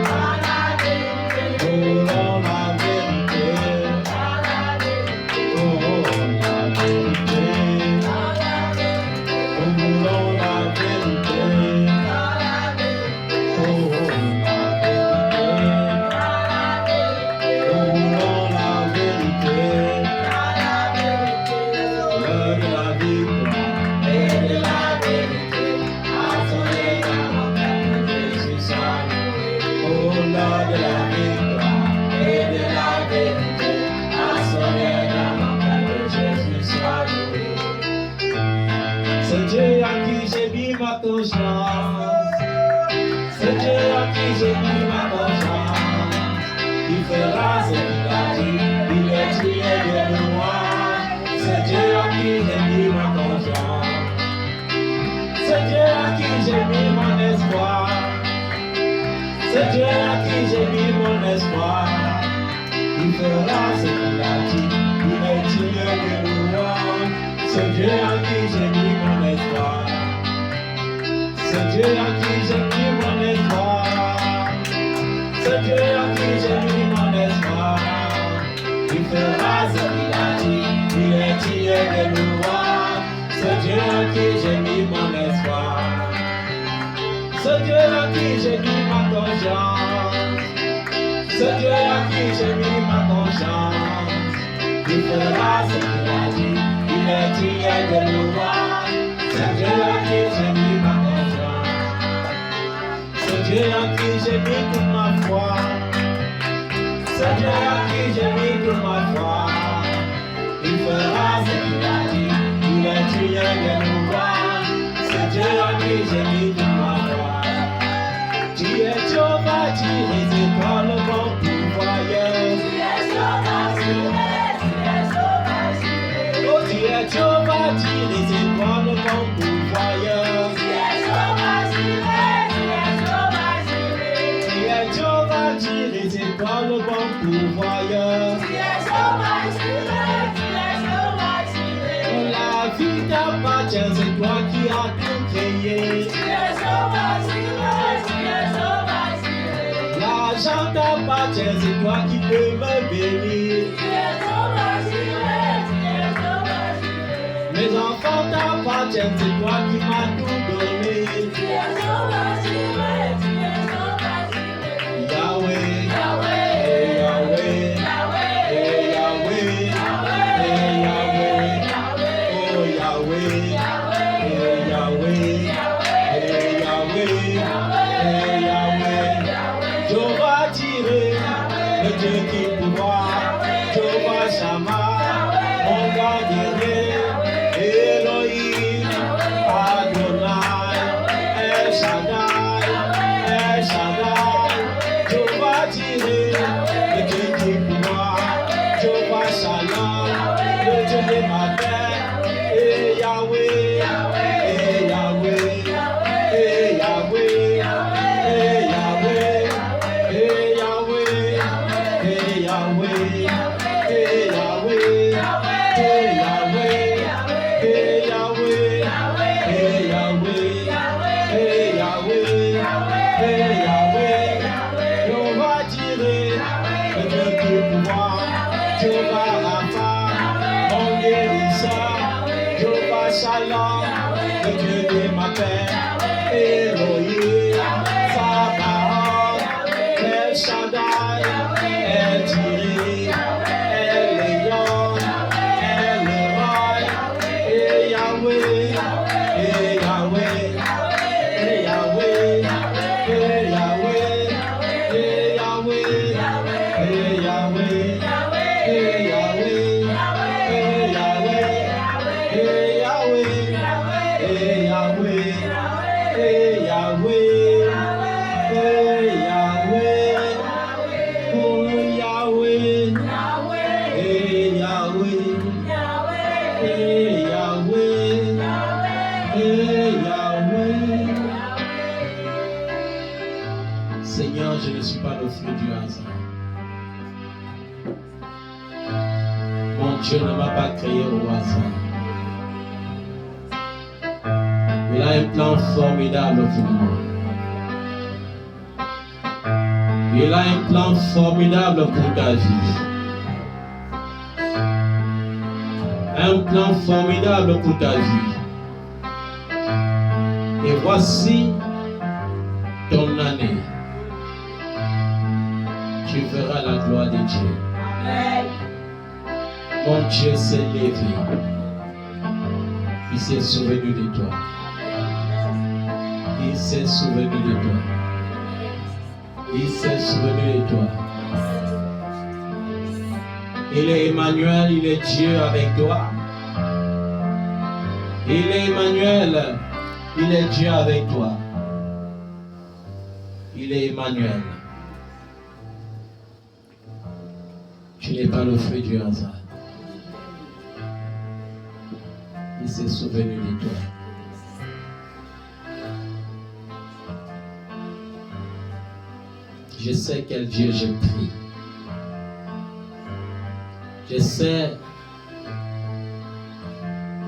Dans la vérité. Nous voulons la vérité. Dans la vérité. Oh, la vérité. Dans la vérité. Nous voulons la vérité. Dans la vérité. Oh, la vérité. Dans la vérité. Nous voulons la vérité. Dans la vérité. L'heure de la victoire et de la vérité a sonné dans mon cœur que Jésus soit loué. Oh, l'heure de la victoire et de la vérité a sonné dans mon cœur que Jésus soit loué. C'est Dieu à qui j'ai mis ma confiance. C'est Dieu à qui j'ai mis ma confiance. Il fera ce qu'il a dit. Il est tué de moi. C'est Dieu à qui j'ai mis ma confiance. C'est Dieu à qui j'ai mis mon espoir. C'est Dieu à qui j'ai mis mon espoir. Il fera ce qu'il a dit. Il est tué de moi. C'est Dieu à qui j'ai mis mon espoir. C'est Dieu à qui j'ai mis mon espoir. C'est Dieu à qui j'ai mis mon espoir. Il fera ce qu'il a dit. Il est tué de moi. C'est Dieu à qui j'ai mis mon espoir. C'est Dieu à qui j'ai mis ma confiance. C'est Dieu à qui j'ai mis ma confiance. Il fera ce qu'il a dit. Il est tué de moi. C'est Dieu à qui j'ai mis ma confiance. C'est Dieu à qui j'ai mis toute ma foi. C'est Dieu à qui j'ai mis toute ma foi. Il fera ce qu'il a dit. Il est tué de moi. C'est Dieu à qui j'ai mis toute ma foi. Tu es Jéhovah, tu es étoile, bon pourvoyeur. Tu es Jéhovah, tu es Jéhovah, oh, tu es Jéhovah, tu es étoile, bon pourvoyeur. Tu es Jéhovah, tu es Jéhovah, tu es étoile, bon pourvoyeur. Tu es Jéhovah, oh, la vie t'appartient, c'est toi qui as tout créé. Tu es Jéhovah, l'argent t'appartient, c'est toi qui peux me bénir. Mes enfants t'appartiennent, c'est toi qui m'as tout donné. Yahweh, Yahweh, Yahweh, Yahweh, oh Yahweh, Yahweh, Yahweh, Jehovah Jireh, le Dieu qui pourvoit, Jehovah Shammah, mon grand guerrier, Elohim, Adonai, El Shaddai, Jehovah Jireh, le Dieu qui pourvoit, Jehovah Shalom, le Dieu de ma paix, et Yahweh, Yahweh, le Dieu de ma paix, Elohim, Sabaoth, El Shaddai, El Jireh, El Elyon, El Roi, et Yahweh, et Yahweh, et Yahweh, et Yahweh, et Yahweh, et Yahweh, et Seigneur, je ne suis pas le fruit du hasard. Mon Dieu ne m'a pas créé au hasard. Il a un plan formidable pour moi. Il a un plan formidable pour ta vie. Un plan formidable pour ta vie. Et voici ton année. Tu verras la gloire de Dieu. Mon Dieu s'est levé. Il s'est souvenu de toi. Il s'est souvenu de toi. Il s'est souvenu de toi. Il est Emmanuel, il est Dieu avec toi. Il est Emmanuel, il est Dieu avec toi. Il est Emmanuel. Tu n'es pas le fruit du hasard. Il s'est souvenu de toi. Je sais quel Dieu je prie. Je sais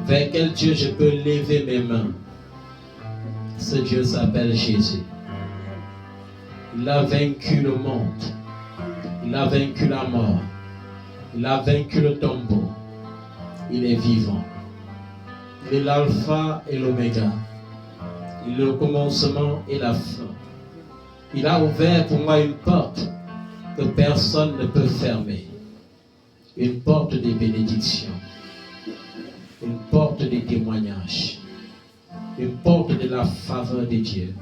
vers quel Dieu je peux lever mes mains. Ce Dieu s'appelle Jésus. Il a vaincu le monde. Il a vaincu la mort. Il a vaincu le tombeau. Il est vivant. Il est l'alpha et l'oméga. Il est le commencement et la fin. Il a ouvert pour moi une porte que personne ne peut fermer. Une porte de bénédiction. Une porte de témoignage. Une porte de la faveur de Dieu.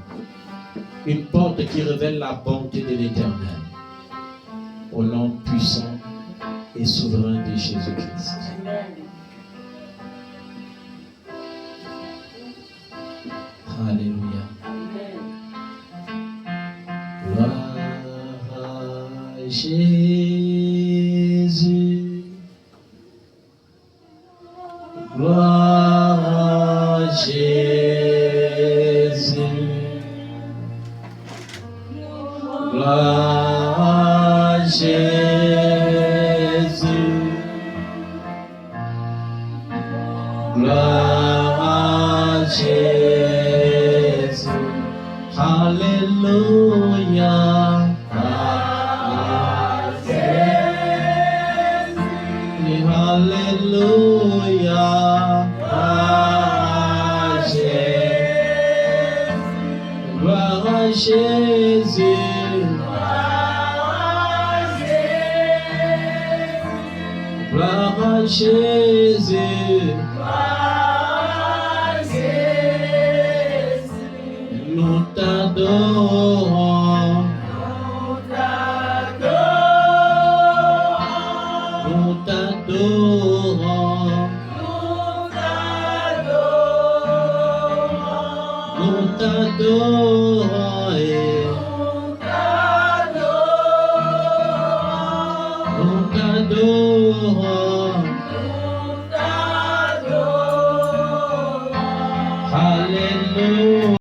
Une porte qui révèle la bonté de l'Éternel. Au nom puissant et souverain de Jésus-Christ. Alléluia. Gloire à Jésus. Gloire à Jésus. Gloire à Jésus. Gloire à Jésus. Alléluia. Alléluia. Gloire à Jésus. Gloire à Jésus. Nous t'adorons. Nous t'adorons. Nous t'adorons. Nous t'adorons.